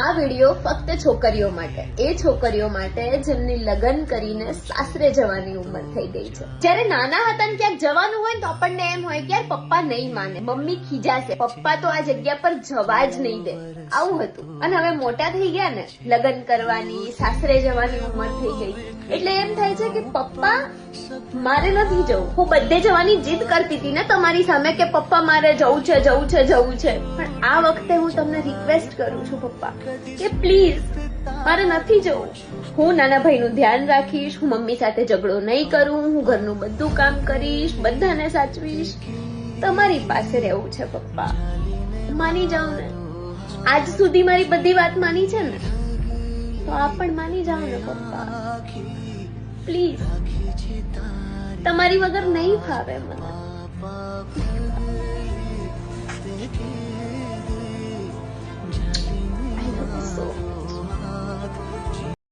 આ વિડીયો ફક્ત છોકરીઓ માટે, એ છોકરીઓ માટે જેમની લગ્ન કરીને સાસરે જવાની ઉંમર થઈ ગઈ છે. જ્યારે નાના હતા ને ક્યાંક જવાનું હોય તો આપણને એમ હોય કે યાર પપ્પા નહીં માને, મમ્મી ખીજાશે, પપ્પા તો આ જગ્યા પર જવા જ નહીં દે, આવું હતું. અને હવે મોટા થઈ ગયા ને, લગ્ન કરવાની, સાસરે જવાની ઉંમર થઈ ગઈ, એટલે એમ થાય છે કે પપ્પા મારે નથી જવું. હું બધે જવાની જીદ કરતી હતી ને તમારી સામે કે પપ્પા મારે જવું છે, જવું છે, જવું છે, પણ આ વખતે હું તમને રિક્વેસ્ટ કરું છું પપ્પા કે પ્લીઝ મારે નથી જવું. હું નાના ભાઈનું ધ્યાન રાખીશ, હું મમ્મી સાથે ઝઘડો નહીં કરું, હું ઘરનું બધું કામ કરીશ, બધાને સાચવીશ, તમારી પાસે રહેવું છે પપ્પા. માની જાઓ ને, આજ સુધી મારી બધી વાત માની છે ને, તો આ પણ માની જાઓ ને પપ્પા પ્લીઝ. તમારી વગર નહીં ફાવે મને.